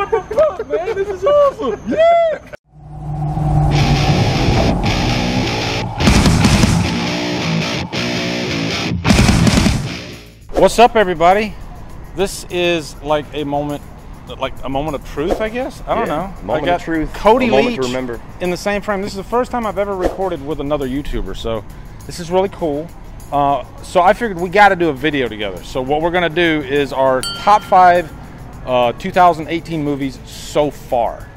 Fuck, man, this is awesome. Yeah. What's up, everybody? This is like a moment of truth, I guess. I don't know. Moment of truth. Cody Leach to remember. In the same frame. This is the first time I've ever recorded with another YouTuber, so this is really cool. So I figured we got to do a video together. So what we're gonna do is our top 5 2018 movies so far.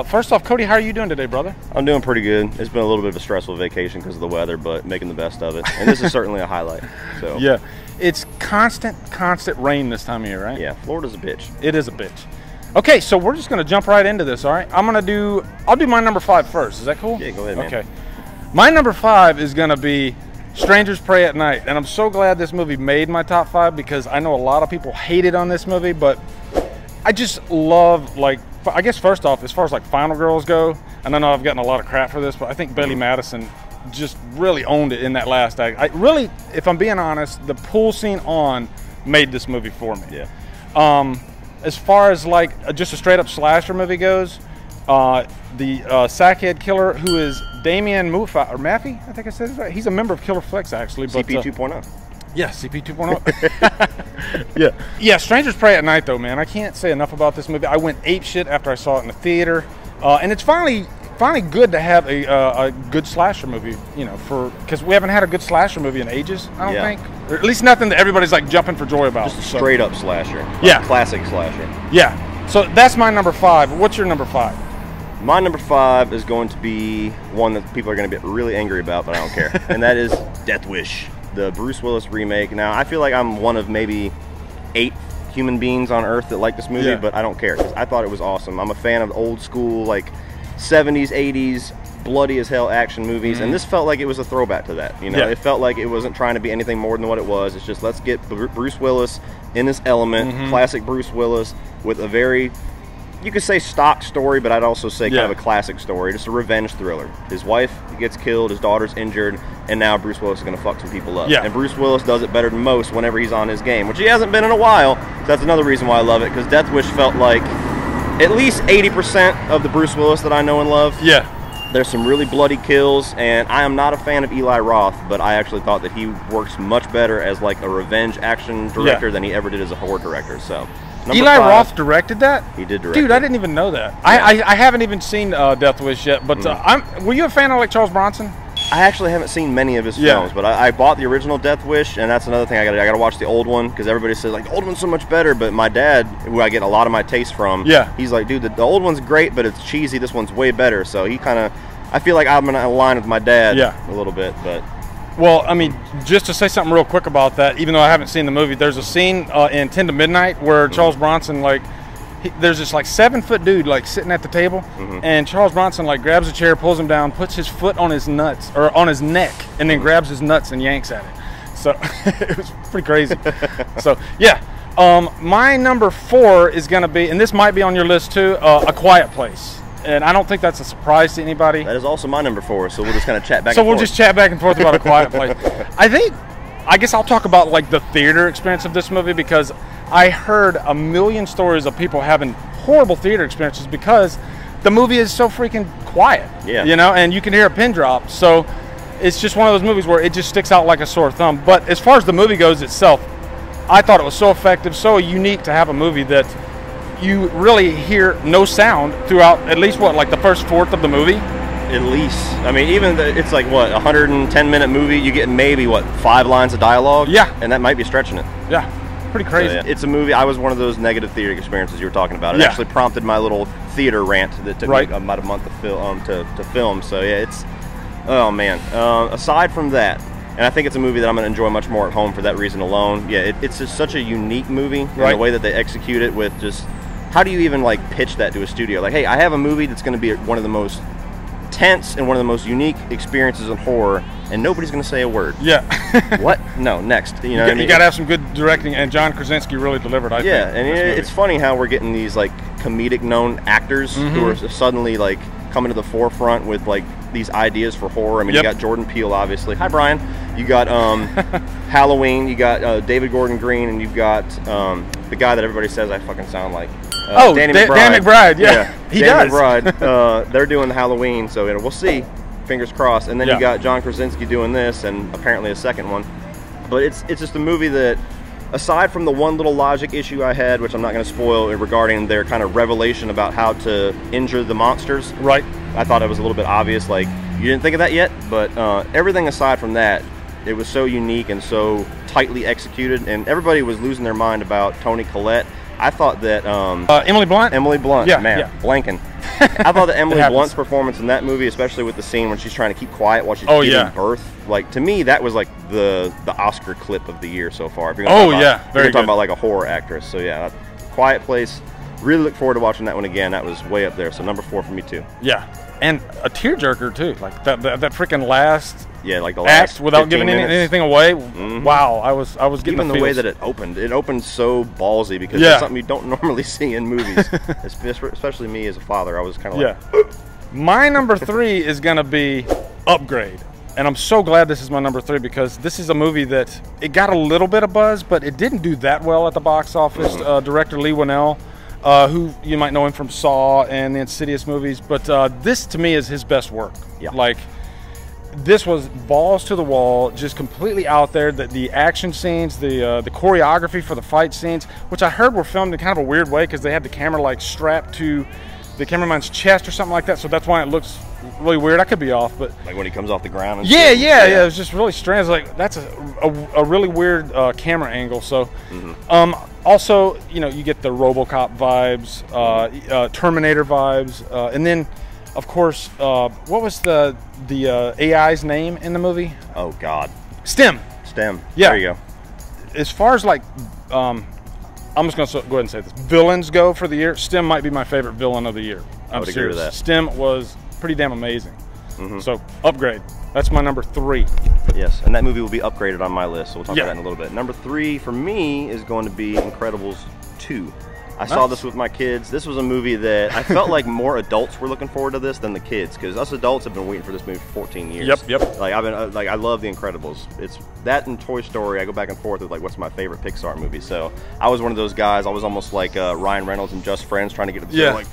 First off, Cody, how are you doing today, brother? I'm doing pretty good. It's been a little bit of a stressful vacation because of the weather, but making the best of it. And this is certainly a highlight. So yeah, it's constant rain this time of year, right? Yeah, Florida's a bitch. It is a bitch. Okay, so we're just gonna jump right into this. All right, I'll do my number 5 first. Is that cool? Yeah, go ahead, man. Okay, my number 5 is gonna be Strangers Pray at Night, and I'm so glad this movie made my top 5 because I know a lot of people hated on this movie, but I just love, like, I guess first off, as far as like Final Girls go, and I know I've gotten a lot of crap for this, but I think Billy Madison just really owned it in that last act. I really, if I'm being honest, the pool scene on made this movie for me. Yeah. As far as like just a straight up slasher movie goes, the sackhead killer, who is Damien Maffei, I think I said it right. He's a member of Killer Flicks, actually. But, CP 2.0. Yeah, CP 2.0. Yeah, Strangers Pray at Night, though, man. I can't say enough about this movie. I went apeshit after I saw it in the theater, and it's finally good to have a good slasher movie, you know, because we haven't had a good slasher movie in ages, I don't think. Or at least nothing that everybody's like jumping for joy about. Just a straight up slasher. Yeah. Classic slasher. Yeah. So that's my number 5. What's your number 5? My number 5 is going to be one that people are going to get really angry about, but I don't care. And that is Death Wish, the Bruce Willis remake. Now, I feel like I'm one of maybe 8 human beings on Earth that like this movie, but I don't care because I thought it was awesome. I'm a fan of old school, like 70s, 80s, bloody as hell action movies, and this felt like it was a throwback to that. You know, it felt like it wasn't trying to be anything more than what it was. It's just, let's get Bruce Willis in this element, classic Bruce Willis, with a very, you could say stock story, but I'd also say kind of a classic story, just a revenge thriller. His wife gets killed, his daughter's injured, and now Bruce Willis is going to fuck some people up. And Bruce Willis does it better than most whenever he's on his game, which he hasn't been in a while. So that's another reason why I love it, because Death Wish felt like at least 80% of the Bruce Willis that I know and love. Yeah. There's some really bloody kills, and I am not a fan of Eli Roth, but I actually thought that he works much better as like a revenge action director than he ever did as a horror director. So Eli Roth directed that? He did direct Dude, I didn't even know that. Yeah. I haven't even seen Death Wish yet, but were you a fan of like Charles Bronson? I actually haven't seen many of his films, but I bought the original Death Wish, and that's another thing I gotta watch the old one, because everybody says like the old one's so much better, but my dad, who I get a lot of my taste from, he's like, dude, the old one's great, but it's cheesy, this one's way better. So he kind of, I feel like I'm in line with my dad a little bit, but. Well, I mean, just to say something real quick about that, even though I haven't seen the movie, there's a scene in 10 to Midnight where Charles Bronson, like, there's this like 7-foot dude like sitting at the table, and Charles Bronson like grabs a chair, pulls him down, puts his foot on his nuts or on his neck, and then grabs his nuts and yanks at it. So it was pretty crazy. So yeah, my number 4 is gonna be, and this might be on your list too, A Quiet Place. And I don't think that's a surprise to anybody. That is also my number 4, so we'll just kind of chat back and forth. So we'll just chat back and forth about A Quiet Place. I guess I'll talk about like the theater experience of this movie, because I heard a million stories of people having horrible theater experiences because the movie is so freaking quiet. Yeah. You know, and you can hear a pin drop. So it's just one of those movies where it just sticks out like a sore thumb. But as far as the movie goes itself, I thought it was so effective, so unique to have a movie that you really hear no sound throughout at least like the first fourth of the movie. At least, I mean, even it's like what, 110-minute movie, you get maybe what, 5 lines of dialogue? Yeah. And that might be stretching it. Yeah, pretty crazy. So, it's a movie. I was one of those negative theater experiences you were talking about. It actually prompted my little theater rant that took me about a month to film. So yeah, it's, oh man. Aside from that, and I think it's a movie that I'm going to enjoy much more at home for that reason alone. Yeah, it's just such a unique movie in the way that they execute it with just, how do you even like pitch that to a studio? Like, hey, I have a movie that's going to be one of the most tense and one of the most unique experiences in horror, and nobody's going to say a word. Yeah. What? No, next. You know what I mean? You got to have some good directing, and John Krasinski really delivered, I think. Yeah, and it's funny how we're getting these like comedic known actors who are suddenly like coming to the forefront with like these ideas for horror. I mean, you got Jordan Peele, obviously. Hi, Brian. You got Halloween. You got David Gordon Green, and you've got the guy that everybody says I fucking sound like. Danny McBride. Yeah, he Danny does. McBride. They're doing the Halloween, so we'll see. Fingers crossed. And then you got John Krasinski doing this, and apparently a second one. But it's just a movie that, aside from the one little logic issue I had, which I'm not going to spoil, regarding their kind of revelation about how to injure the monsters. Right. I thought it was a little bit obvious. Like, you didn't think of that yet, but everything aside from that, it was so unique and so tightly executed, and everybody was losing their mind about Toni Collette. I thought that Emily Blunt. Blanking. I thought that Emily Blunt's performance in that movie, especially with the scene when she's trying to keep quiet while she's giving birth, like, to me that was like the Oscar clip of the year so far. If you're gonna talk about like a horror actress. So yeah, Quiet Place. Really look forward to watching that one again. That was way up there. So number 4 for me too. Yeah, and a tearjerker too. Like that freaking last. Yeah, like the last act without giving anything away. Wow, I was getting even the way that it opened. It opened so ballsy because it's something you don't normally see in movies. Especially me as a father, I was kind of like. My number 3 is gonna be Upgrade, and I'm so glad this is my number 3 because this is a movie that it got a little bit of buzz, but it didn't do that well at the box office. Director Lee Winnell, who you might know him from Saw and the Insidious movies, but this to me is his best work. Yeah. Like. This was balls to the wall, just completely out there. The action scenes, the choreography for the fight scenes, which I heard were filmed in kind of a weird way because they had the camera like strapped to the cameraman's chest or something like that. So that's why it looks really weird. I could be off, but like when he comes off the ground. And yeah. It was just really strange. Like that's a really weird camera angle. So, also you get the RoboCop vibes, Terminator vibes, and then. Of course, what was the AI's name in the movie? Oh God, STEM. STEM. Yeah. There you go. As far as like, I'm just gonna go ahead and say this: villains go for the year. STEM might be my favorite villain of the year. I would agree with that. STEM was pretty damn amazing. So Upgrade. That's my number 3. Yes, and that movie will be upgraded on my list. So we'll talk about that in a little bit. Number 3 for me is going to be Incredibles 2. I saw this with my kids. This was a movie that I felt like more adults were looking forward to this than the kids, because us adults have been waiting for this movie for 14 years. Yep. Like I love The Incredibles. It's that and Toy Story. I go back and forth with like what's my favorite Pixar movie. So I was one of those guys. I was almost like Ryan Reynolds in Just Friends, trying to get to the show, like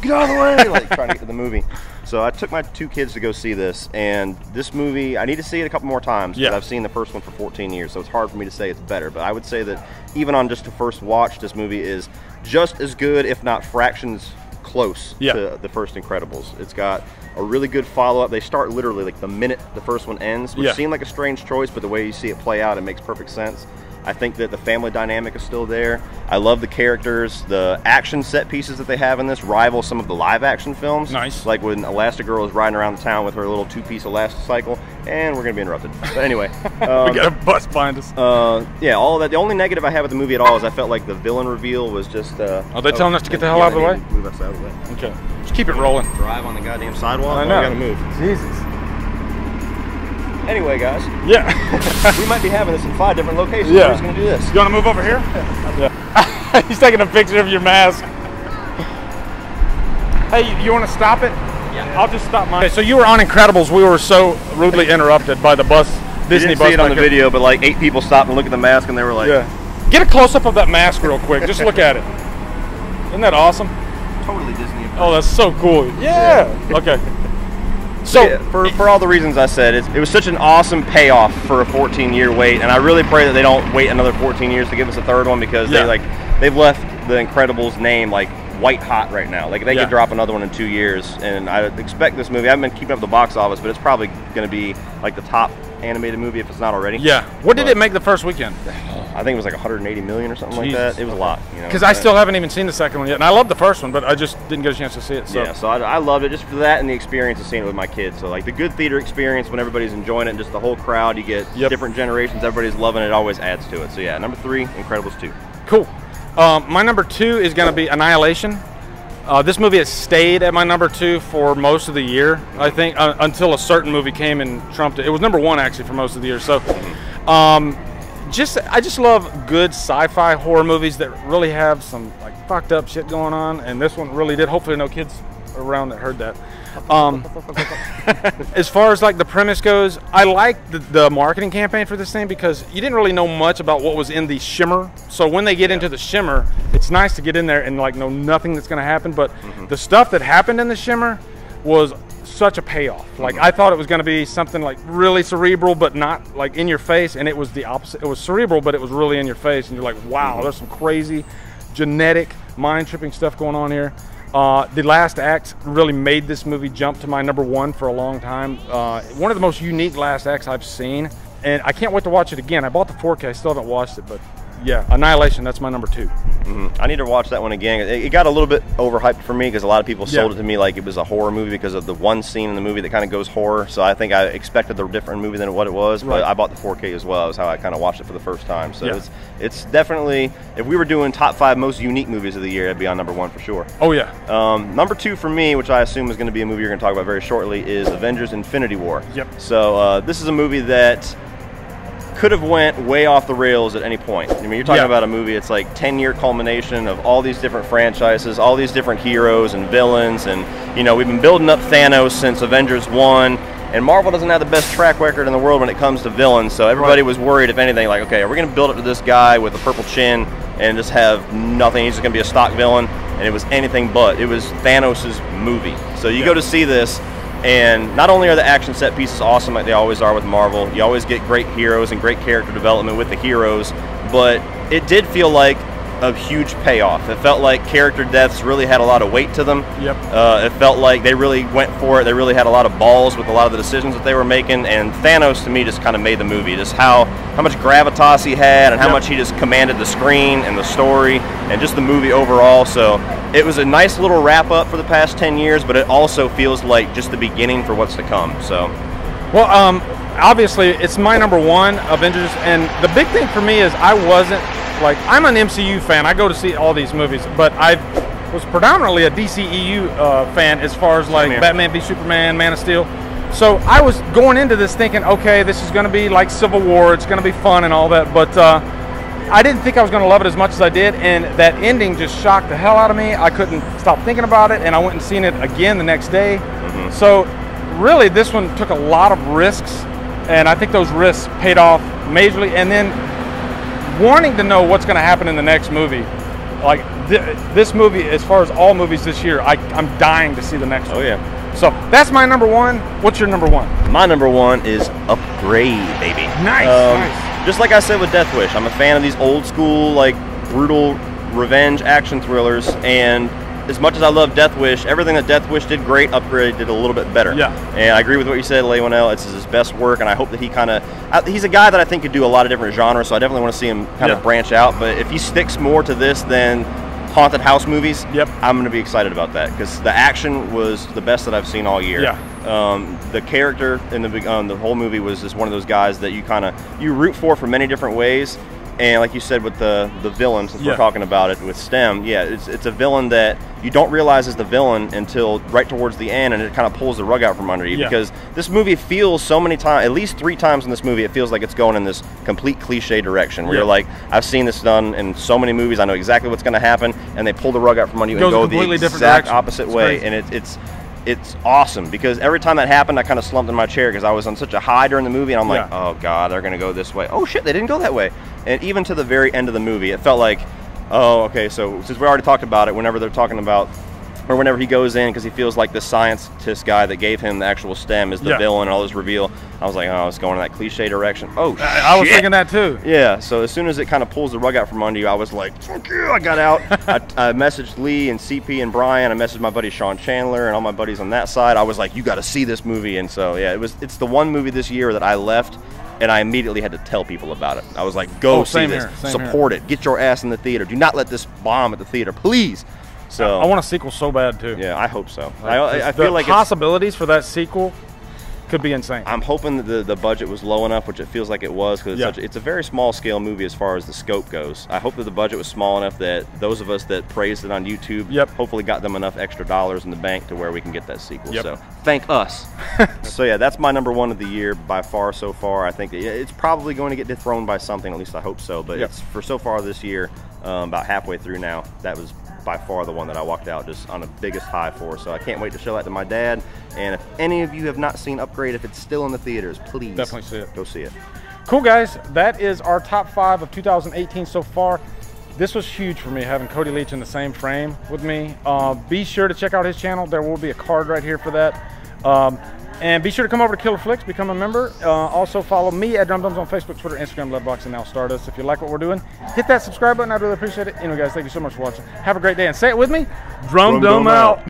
get out of the way, like trying to get to the movie. So I took my 2 kids to go see this, and this movie I need to see it a couple more times because I've seen the first one for 14 years, so it's hard for me to say it's better. But I would say that even on just the first watch, this movie is just as good, if not fractions close to the first Incredibles. It's got a really good follow-up. They start literally like the minute the first one ends, which seemed like a strange choice, but the way you see it play out, it makes perfect sense. I think that the family dynamic is still there. I love the characters. The action set pieces that they have in this rival some of the live action films. Nice. Like when Elastigirl is riding around the town with her little 2-piece Elasticycle, and we're going to be interrupted. But anyway. We got a bus behind us. Yeah, all of that. The only negative I have with the movie at all is I felt like the villain reveal was just... Are they telling us to get the hell out of the way? Move us out of the way. Okay. Just keep it rolling. Drive on the goddamn sidewalk. I know. We got to move. Jesus. Anyway, guys. Yeah. We might be having this in 5 different locations. Yeah. We're just going to do this. You want to move over here? Yeah. He's taking a picture of your mask. Hey, you want to stop it? Yeah. I'll just stop mine. Okay, so you were on Incredibles. We were so rudely interrupted by the bus, Disney bus. You didn't see it on the video, but like 8 people stopped and looked at the mask, and they were like... Yeah. Get a close-up of that mask real quick. Just look at it. Isn't that awesome? Totally Disney. Oh, that's so cool. Yeah. Okay. So yeah, for all the reasons I said, it was such an awesome payoff for a 14-year wait, and I really pray that they don't wait another 14 years to give us a third one, because they've left the Incredibles name like white hot right now. Like they could drop another one in 2 years, and I expect this movie. I haven't been keeping up with the box office, but it's probably going to be like the top animated movie if it's not already. Yeah. What did it make the first weekend? I think it was like 180 million or something like that. It was a lot. Because I still haven't even seen the second one yet, and I love the first one, but I just didn't get a chance to see it. So. Yeah, so I loved it just for that and the experience of seeing it with my kids. So like the good theater experience when everybody's enjoying it, and just the whole crowd, you get different generations, everybody's loving it, it always adds to it. So yeah, number 3, Incredibles 2. Cool. My number 2 is going to be Annihilation. This movie has stayed at my number 2 for most of the year, I think, until a certain movie came and trumped it. It was number 1 actually for most of the year. So, I just love good sci-fi horror movies that really have some like fucked up shit going on, and this one really did. Hopefully, no kids around that heard that. As far as like the premise goes, I like the marketing campaign for this thing because you didn't really know much about what was in the Shimmer. So when they get into the Shimmer, it's nice to get in there and like know nothing that's going to happen. But the stuff that happened in the Shimmer was such a payoff. Like I thought it was going to be something like really cerebral, but not like in your face. And it was the opposite. It was cerebral, but it was really in your face. And you're like, wow, there's some crazy genetic mind-tripping stuff going on here. The last act really made this movie jump to my #1 for a long time. One of the most unique last acts I've seen, and I can't wait to watch it again. I bought the 4K, I still haven't watched it, but yeah, Annihilation, that's my #2. I need to watch that one again. It got a little bit overhyped for me because a lot of people sold it to me like it was a horror movie because of the one scene in the movie that kind of goes horror. So I think I expected a different movie than what it was. But I bought the 4K as well. That was how I kind of watched it for the first time. So it's definitely, if we were doing top 5 most unique movies of the year, it'd be on #1 for sure. Oh yeah. #2 for me, which I assume is going to be a movie you're going to talk about very shortly, is Avengers Infinity War. Yep. So this is a movie that could have went way off the rails at any point. I mean, you're talking about a movie, it's like 10-year culmination of all these different franchises, all these different heroes and villains, and you know, we've been building up Thanos since Avengers 1, and Marvel doesn't have the best track record in the world when it comes to villains, so everybody was worried, if anything, like, okay, are we going to build up to this guy with a purple chin and just have nothing, he's just going to be a stock villain? And it was anything but. It was Thanos' movie. So you go to see this, and not only are the action set pieces awesome like they always are with Marvel, you always get great heroes and great character development with the heroes, but it did feel like a huge payoff. It felt like character deaths really had a lot of weight to them. It felt like they really went for it. They really had a lot of balls with a lot of the decisions that they were making, and Thanos to me just kind of made the movie. Just how much gravitas he had and how much he just commanded the screen and the story and just the movie overall. So it was a nice little wrap up for the past 10 years, but it also feels like just the beginning for what's to come. So, well, obviously it's my #1, Avengers, and the big thing for me is I wasn't like, I'm an MCU fan. I go to see all these movies, but I was predominantly a DCEU fan as far as like Batman v Superman, Man of Steel. So I was going into this thinking, okay, this is going to be like Civil War. It's going to be fun and all that, but I didn't think I was going to love it as much as I did, and that ending just shocked the hell out of me. I couldn't stop thinking about it, and I went and seen it again the next day. So really, this one took a lot of risks, and I think those risks paid off majorly. And then wanting to know what's going to happen in the next movie, like this movie, as far as all movies this year, I'm dying to see the next one. Oh yeah. So that's my #1. What's your #1? My #1 is Upgrade, baby. Nice. Just like I said with Death Wish, I'm a fan of these old school, like, brutal revenge action thrillers, and as much as I love Death Wish, everything that Death Wish did great, Upgrade did a little bit better. Yeah. And I agree with what you said, Leonel. It's his best work, and I hope that he kind of, he's a guy that I think could do a lot of different genres, so I definitely want to see him kind of branch out. But if he sticks more to this than haunted house movies, I'm going to be excited about that, because the action was the best that I've seen all year. The character in the whole movie was just one of those guys that you root for many different ways. And like you said with the villain, since we're talking about it with STEM, it's a villain that you don't realize is the villain until right towards the end, and it kind of pulls the rug out from under you. Because this movie feels so many times, at least 3 times in this movie, it feels like it's going in this complete cliche direction where you're like, I've seen this done in so many movies, I know exactly what's going to happen, and they pull the rug out from under you and go the exact opposite way. And it's awesome, because every time that happened, I kind of slumped in my chair because I was on such a high during the movie, and I'm like, oh god, they're gonna go this way. Oh shit, they didn't go that way. And even to the very end of the movie, it felt like, oh, okay, so since we already talked about it, whenever they're talking about, or whenever he goes in, because he feels like the scientist guy that gave him the actual STEM is the villain and all this reveal, I was like, oh, it's going in that cliche direction. Oh, shit. I was thinking that too. Yeah, so as soon as it kind of pulls the rug out from under you, I was like, fuck you, I got out. I messaged Lee and CP and Brian. I messaged my buddy Sean Chandler and all my buddies on that side. I was like, you got to see this movie. And so, yeah, it's the one movie this year that I left, and I immediately had to tell people about it. I was like, go see this, support it, get your ass in the theater. Do not let this bomb at the theater, please. So I want a sequel so bad too. Yeah, I hope so. Like, I feel like possibilities for that sequel could be insane. I'm hoping that the budget was low enough, which it feels like it was, because it's a very small scale movie as far as the scope goes. I hope that the budget was small enough that those of us that praised it on YouTube hopefully got them enough extra dollars in the bank to where we can get that sequel. So thank us. So yeah, that's my #1 of the year by far so far. I think it's probably going to get dethroned by something, at least I hope so, but it's for so far this year, about halfway through now, that was by far the one that I walked out just on the biggest high for. So I can't wait to show that to my dad. And if any of you have not seen Upgrade, if it's still in the theaters, please definitely see it. Go see it. Cool, guys. That is our top 5 of 2018 so far. This was huge for me, having Cody Leach in the same frame with me. Be sure to check out his channel. There will be a card right here for that. And be sure to come over to Killer Flicks, become a member. Also follow me at Drumdums on Facebook, Twitter, Instagram, Letterboxd, and now Stardust. If you like what we're doing, hit that subscribe button. I'd really appreciate it. Anyway, guys, thank you so much for watching. Have a great day, and say it with me, Drumdum out.